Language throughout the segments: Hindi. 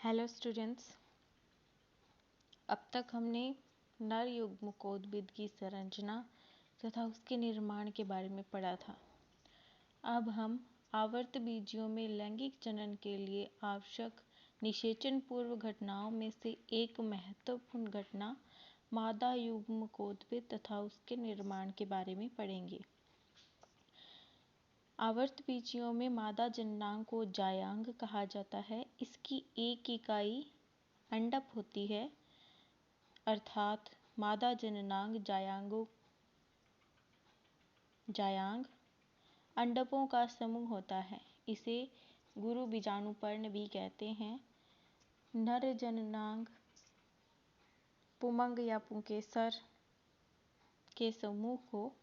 हेलो स्टूडेंट्स, अब तक हमने नर युग्मकोद्भिद की संरचना तथा उसके निर्माण के बारे में पढ़ा था। अब हम आवर्त बीजियों में लैंगिक जनन के लिए आवश्यक निषेचन पूर्व घटनाओं में से एक महत्वपूर्ण घटना मादा युग्मकोद्भिद तथा उसके निर्माण के बारे में पढ़ेंगे। आवर्त बीजियों में मादा जननांग को जायांग कहा जाता है। इसकी एक इकाई अंडप होती है, अर्थात मादा जननांग जायांग अंडपों का समूह होता है। इसे गुरु बीजाणुपर्ण भी कहते हैं। नर जननांग पुमंग या पुंकेसर के समूह को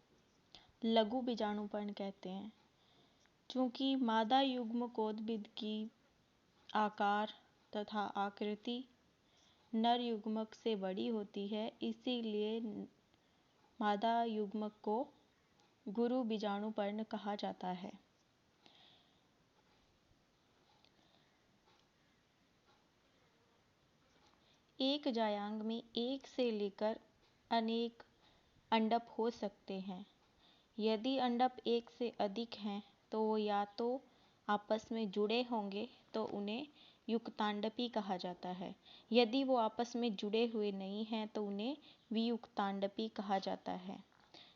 लघु बीजाणुपर्ण कहते हैं। चूंकि मादा युग्मकोद्भिद की आकार तथा आकृति नर युग्मक से बड़ी होती है, इसीलिए मादा युग्मक को गुरु बीजाणुपर्ण कहा जाता है। एक जायांग में एक से लेकर अनेक अंडप हो सकते हैं। यदि अंडप एक से अधिक हैं तो वो या तो आपस में जुड़े होंगे तो उन्हें युक्तांडपी कहा जाता है। यदि वो आपस में जुड़े हुए नहीं हैं तो उन्हें वियुक्तांडपी कहा जाता है।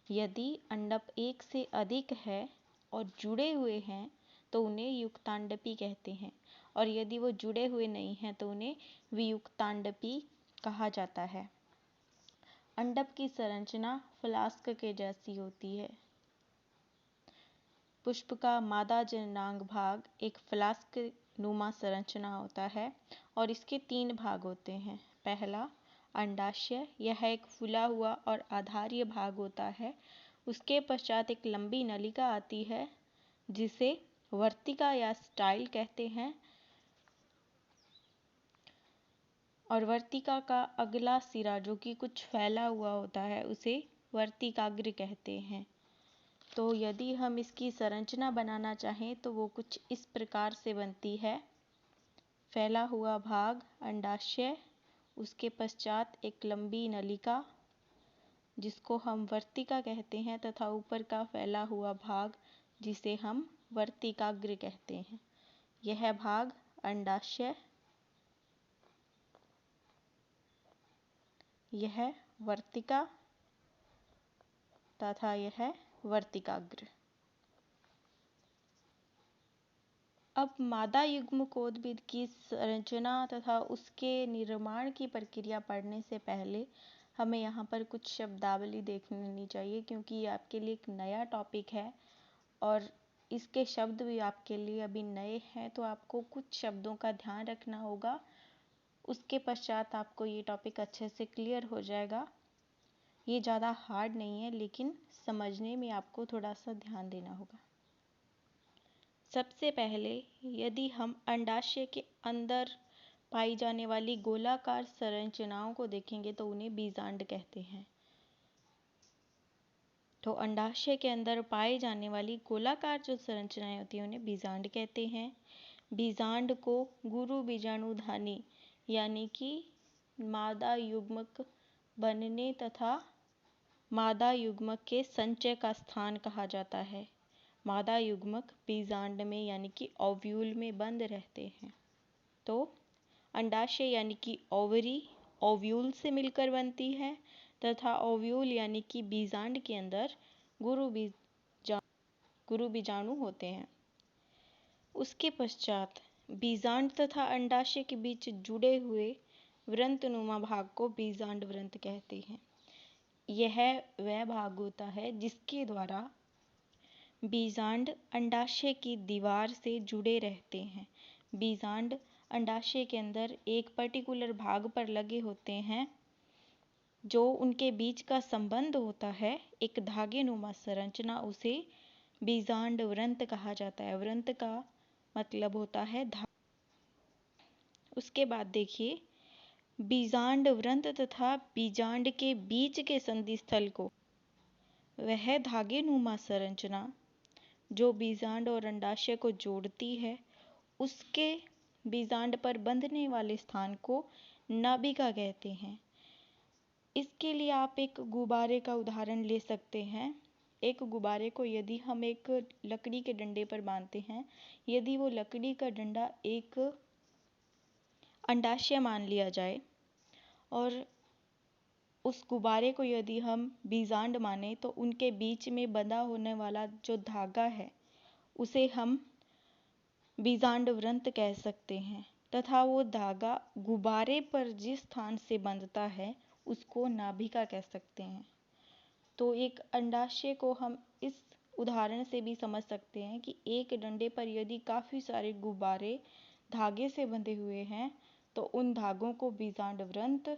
यदि अंडप एक से अधिक है और जुड़े हुए हैं तो उन्हें युक्तांडपी कहते हैं, और यदि वो जुड़े हुए नहीं हैं तो उन्हें वियुक्तांडपी कहा जाता है। अंडप की संरचना फ्लास्क के जैसी होती है। पुष्प का मादा जननांग भाग एक फ्लास्क नुमा संरचना होता है और इसके 3 भाग होते हैं। पहला अंडाशय, यह एक फूला हुआ और आधारीय भाग होता है। उसके पश्चात एक लंबी नलिका आती है जिसे वर्तिका या स्टाइल कहते हैं, और वर्तिका का अगला सिरा जो कि कुछ फैला हुआ होता है उसे वर्तिकाग्र कहते हैं। तो यदि हम इसकी संरचना बनाना चाहें तो वो कुछ इस प्रकार से बनती है। फैला हुआ भाग अंडाशय, उसके पश्चात एक लंबी नलिका जिसको हम वर्तिका कहते हैं, तथा ऊपर का फैला हुआ भाग जिसे हम वर्तिकाग्र कहते हैं। यह भाग अंडाशय, यह वर्तिका तथा यह वर्तिकाग्र। अब मादा युग्मकोद्भिद की संरचना तथा उसके निर्माण की प्रक्रिया पढ़ने से पहले हमें यहाँ पर कुछ शब्दावली देख लेनी चाहिए, क्योंकि ये आपके लिए एक नया टॉपिक है और इसके शब्द भी आपके लिए अभी नए हैं, तो आपको कुछ शब्दों का ध्यान रखना होगा। उसके पश्चात आपको ये टॉपिक अच्छे से क्लियर हो जाएगा। ये ज़्यादा हार्ड नहीं है, लेकिन समझने में आपको थोड़ा सा ध्यान देना होगा। सबसे पहले यदि हम अंडाशय के अंदर पाई जाने वाली गोलाकार संरचनाओं को देखेंगे तो उन्हें बीजांड कहते हैं। तो अंडाशय के अंदर पाए जाने वाली गोलाकार जो संरचनाएं होती हैं उन्हें बीजांड कहते हैं। बीजांड को गुरु बीजाणुधानी यानी कि मादा युग्मक बनने तथा मादा युग्मक के संचय का स्थान कहा जाता है। मादा युग्मक बीजांड में यानी कि ओव्यूल में बंद रहते हैं। तो अंडाशय यानी कि ओवरी ओव्यूल से मिलकर बनती है, तथा ओव्यूल यानी कि बीजांड के अंदर गुरु बीजाणु होते हैं। उसके पश्चात बीजांड तथा अंडाशय के बीच जुड़े हुए वृंतनुमा भाग को बीजांड वृंत कहते हैं। यह वह भाग होता है जिसके द्वारा बीजांड अंडाशय की दीवार से जुड़े रहते हैं। बीजांड अंडाशय के अंदर एक पर्टिकुलर भाग पर लगे होते हैं। जो उनके बीच का संबंध होता है एक धागे नुमा संरचना, उसे बीजांड वृंत कहा जाता है। वृंत का मतलब होता है धागा। उसके बाद देखिए, बीजांड वृंत तथा बीजांड के बीच के संधि स्थल को वह धागे नुमा संरचना जो बीजांड और अंडाशय को जोड़ती है, उसके बीजांड पर बंधने वाले स्थान को नाभिका कहते हैं। इसके लिए आप एक गुब्बारे का उदाहरण ले सकते हैं। एक गुब्बारे को यदि हम एक लकड़ी के डंडे पर बांधते हैं, यदि वो लकड़ी का डंडा एक अंडाशय मान लिया जाए और उस गुब्बारे को यदि हम बीजांड माने, तो उनके बीच में बंधा होने वाला जो धागा है उसे हम बीजांड वृंत कह सकते हैं, तथा वो धागा गुब्बारे पर जिस स्थान से बंधता है उसको नाभिका कह सकते हैं। तो एक अंडाशय को हम इस उदाहरण से भी समझ सकते हैं कि एक डंडे पर यदि काफ़ी सारे गुब्बारे धागे से बंधे हुए हैं तो उन धागों को बीजांड वृंत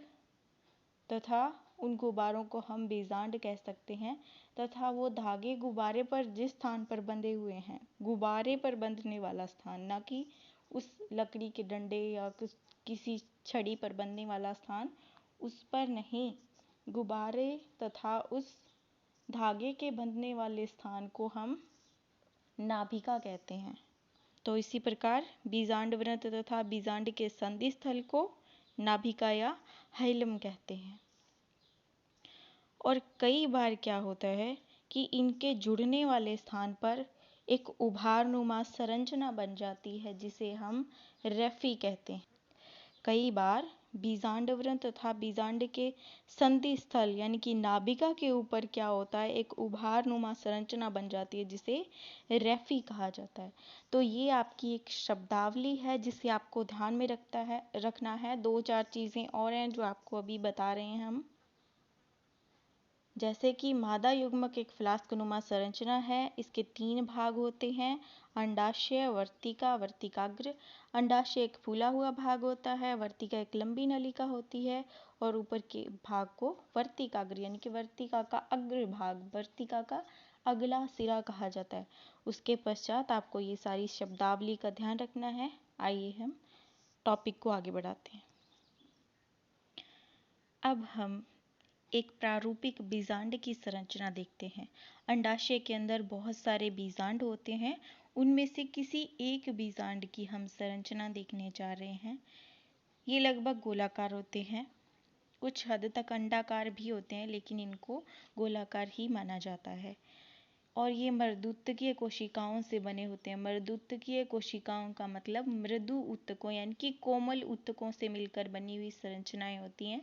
तथा उन गुब्बारों को हम बीजांड कह सकते हैं, तथा वो धागे गुब्बारे पर जिस स्थान पर बंधे हुए हैं, गुब्बारे पर बंधने वाला स्थान, ना कि उस लकड़ी के डंडे या किसी छड़ी पर बंधने वाला स्थान, उस पर नहीं, गुब्बारे तथा उस धागे के बंधने वाले स्थान को हम नाभिका कहते हैं। तो इसी प्रकार बीजांड वृंत तथा बीजांड के संधि स्थल को नाभिका या हाइलम कहते हैं। और कई बार क्या होता है कि इनके जुड़ने वाले स्थान पर एक उभारनुमा संरचना बन जाती है जिसे हम रेफी कहते हैं। कई बार बीजांड वृंत तथा बीजांड के संधि स्थल यानी कि नाभिका के ऊपर क्या होता है, एक उभारनुमा संरचना बन जाती है जिसे रेफी कहा जाता है। तो ये आपकी एक शब्दावली है जिसे आपको ध्यान में रखना है। 2-4 चीज़ें और हैं जो आपको अभी बता रहे हैं हम, जैसे कि मादा युग्मक एक फ्लास्क नुमा संरचना है। इसके 3 भाग होते हैं, अंडाशय, वर्तिका, वर्तिकाग्र। अंडाशय एक फूला हुआ भाग होता है, वर्तिका एक लंबी नलिका होती है और ऊपर के भाग को वर्तिकाग्र यानी कि वर्तिका का अग्र भाग, वर्तिका का अगला सिरा कहा जाता है। उसके पश्चात आपको ये सारी शब्दावली का ध्यान रखना है। आइए हम टॉपिक को आगे बढ़ाते हैं। अब हम एक प्रारूपिक बीजांड की संरचना देखते हैं। अंडाशय के अंदर बहुत सारे बीजांड होते हैं, उनमें से किसी एक बीजांड की हम संरचना देखने जा रहे हैं। ये लगभग गोलाकार होते हैं, कुछ हद तक अंडाकार भी होते हैं, लेकिन इनको गोलाकार ही माना जाता है। और ये मृदुत्तकीय कोशिकाओं से बने होते हैं। मृदुत्तकीय कोशिकाओं का मतलब मृदु ऊतकों यानी कि कोमल ऊतकों से मिलकर बनी हुई संरचनाएं होती हैं।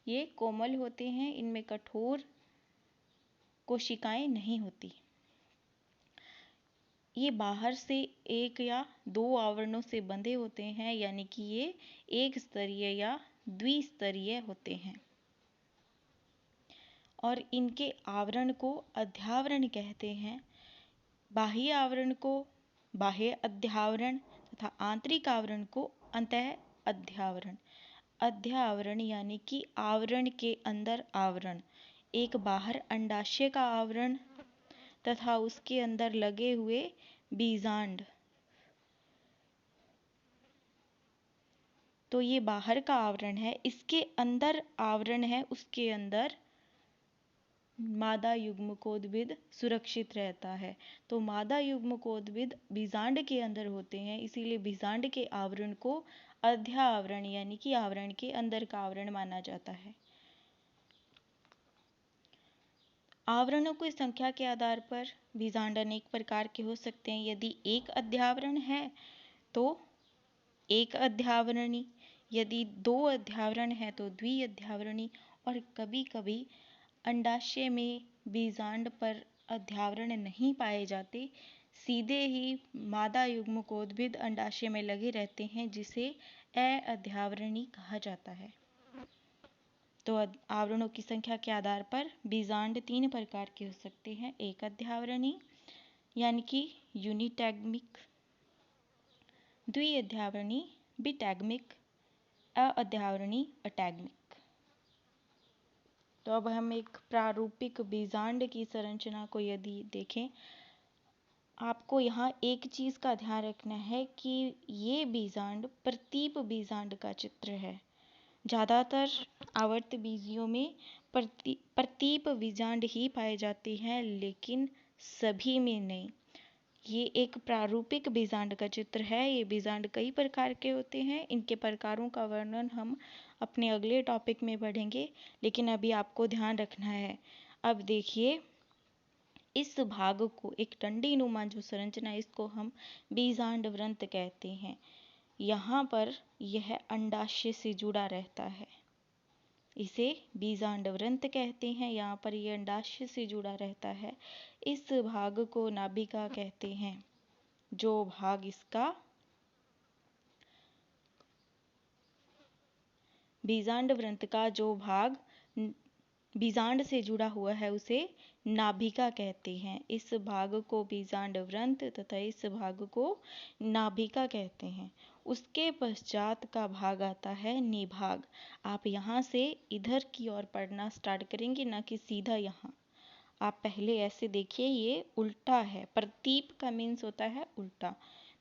ये कोमल होते हैं, इनमें कठोर कोशिकाएं नहीं होती। ये बाहर से 1 या 2 आवरणों से बंधे होते हैं, यानी कि ये एक स्तरीय या द्विस्तरीय होते हैं। और इनके आवरण को अध्यावरण कहते हैं। बाह्य आवरण को बाह्य अध्यावरण तथा आंतरिक आवरण को अंतः अध्यावरण। अध्यावरण यानी कि आवरण के अंदर आवरण, एक बाहर अंडाशय का आवरण तथा उसके अंदर लगे हुए बीजांड। तो ये बाहर का आवरण है, इसके अंदर आवरण है, उसके अंदर मादा युग्मकोद्भिद सुरक्षित रहता है। तो मादा युग्मकोद्भिद बीजांड के अंदर होते हैं, इसीलिए बीजांड के आवरण को अध्यावरण यानी कि आवरण के अंदर का आवरण माना जाता है। आवरणों की संख्या के आधार पर बीजांड अनेक प्रकार के हो सकते हैं। यदि एक अध्यावरण है तो एक अध्यावरणी, यदि 2 अध्यावरण है तो द्विअध्यावरणी, और कभी कभी अंडाशय में बीजांड पर अध्यावरण नहीं पाए जाते, सीधे ही मादा युग्मकोद्भिद अंडाशय में लगे रहते हैं, जिसे अध्यावरणी कहा जाता है। तो आवरणों की संख्या के आधार पर बीजांड 3 प्रकार के हो सकते हैं। एक अध्यावरणी यानी कि यूनिटैगमिक, द्विअध्यावरणी बिटैगमिक, अध्यावरणी अटैगमिक। तो अब हम एक प्रारूपिक बीजांड की संरचना को यदि देखें, आपको यहाँ एक चीज़ का ध्यान रखना है कि ये बीजांड प्रतीप बीजांड का चित्र है। ज़्यादातर आवर्त बीजियों में प्रतीप बीजांड ही पाए जाते हैं, लेकिन सभी में नहीं। ये एक प्रारूपिक बीजांड का चित्र है। ये बीजांड कई प्रकार के होते हैं। इनके प्रकारों का वर्णन हम अपने अगले टॉपिक में पढ़ेंगे, लेकिन अभी आपको ध्यान रखना है। अब देखिए, इस भाग को, एक डंडी नुमा जो संरचना, इसको हम बीजांड वृंत कहते हैं। यहाँ पर यह अंडाशय से जुड़ा रहता है, इसे बीजांड वृंत कहते हैं। यहाँ पर यह अंडाशय से जुड़ा रहता है। इस भाग को नाभिका कहते हैं। जो भाग इसका बीजांड वृंत का जो भाग बीजांड से जुड़ा हुआ है उसे नाभिका कहते हैं। इस भाग को बीजांड वृंत तथा इस भाग को नाभिका कहते हैं। उसके पश्चात का भाग आता है निभाग। आप यहाँ से इधर की ओर पढ़ना स्टार्ट करेंगे, ना कि सीधा यहाँ। आप पहले ऐसे देखिए, ये उल्टा है। प्रतीप का मीन्स होता है उल्टा,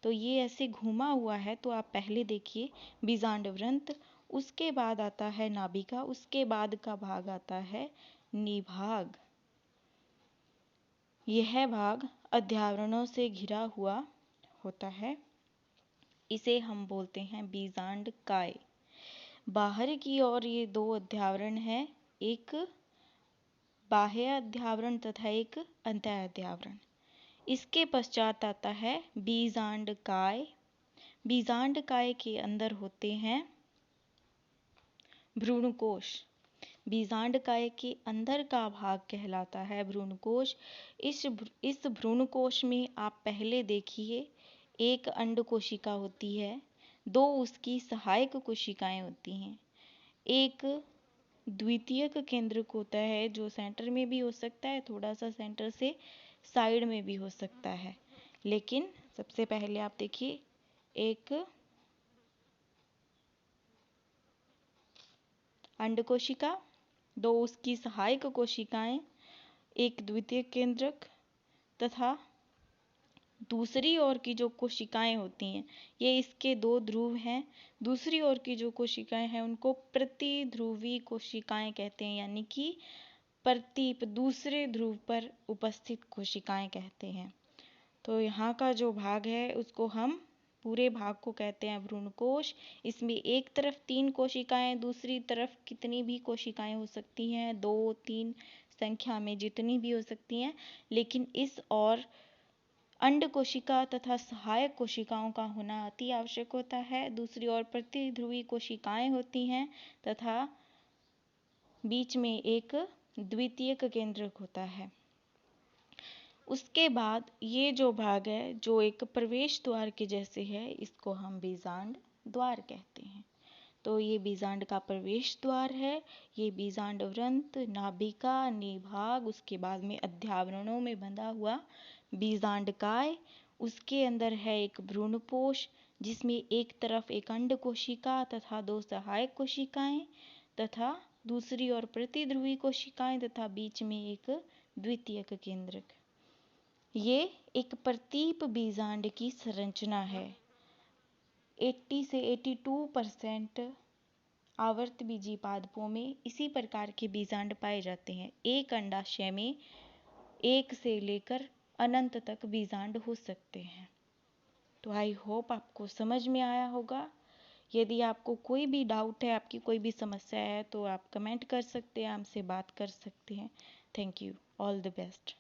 तो ये ऐसे घुमा हुआ है। तो आप पहले देखिए बीजांड वृंत, उसके बाद आता है नाभिका, उसके बाद का भाग आता है निभाग। यह भाग अध्यावरणों से घिरा हुआ होता है। इसे हम बोलते हैं बीजांड काय। बाहर की ओर ये दो अध्यावरण है, एक बाह्य अध्यावरण तथा एक अंतः अध्यावरण। इसके पश्चात आता है बीजांड काय। बीजांड काय के अंदर होते हैं भ्रूणकोश। बीजांड काय के अंदर का भाग कहलाता है भ्रूणकोश। इस भ्रूणकोश में आप पहले देखिए, एक अंड कोशिका होती है, दो उसकी सहायक कोशिकाएं होती हैं, एक द्वितीयक केंद्रक होता है जो सेंटर में भी हो सकता है, थोड़ा सा सेंटर से साइड में भी हो सकता है। लेकिन सबसे पहले आप देखिए, एक अंड कोशिका, दो उसकी सहायक कोशिकाएं, एक द्वितीयक केंद्रक तथा दूसरी ओर की जो कोशिकाएं होती हैं, ये इसके दो ध्रुव हैं। दूसरी ओर की जो कोशिकाएं हैं उनको प्रतिध्रुवी कोशिकाएं कहते हैं, यानी कि प्रतीप दूसरे ध्रुव पर उपस्थित कोशिकाएं कहते हैं। तो यहाँ का जो भाग है उसको हम पूरे भाग को कहते हैं भ्रूणकोश। इसमें एक तरफ 3 कोशिकाएं, दूसरी तरफ कितनी भी कोशिकाएं हो सकती हैं, 2, 3 संख्या में जितनी भी हो सकती हैं। लेकिन इस और अंड कोशिका तथा सहायक कोशिकाओं का होना अति आवश्यक होता है। दूसरी ओर प्रतिध्रुवी कोशिकाएं होती हैं तथा बीच में एक द्वितीयक केंद्रक होता है। उसके बाद ये जो भाग है, जो एक प्रवेश द्वार के जैसे है, इसको हम बीजांड द्वार कहते हैं। तो ये बीजांड का प्रवेश द्वार है। ये बीजांड वृंत, नाभिका, निभाग, उसके बाद में अध्यावरणों में बंधा हुआ बीजांड काय। उसके अंदर है एक भ्रूणपोष, जिसमें एक तरफ एक अंड कोशिका तथा 2 सहायक कोशिकाएं तथा दूसरी ओर प्रतिध्रुवी कोशिकाएं तथा बीच में एक द्वितीयक केंद्रक। ये एक प्रतीप बीजांड की संरचना है। 80 से 82% आवर्तबीजी पादपों में इसी प्रकार के बीजांड पाए जाते हैं। एक अंडाशय में 1 से लेकर अनंत तक बीजांड हो सकते हैं। तो आई होप आपको समझ में आया होगा। यदि आपको कोई भी डाउट है, आपकी कोई भी समस्या है, तो आप कमेंट कर सकते हैं, हमसे बात कर सकते हैं। Thank you. All the best.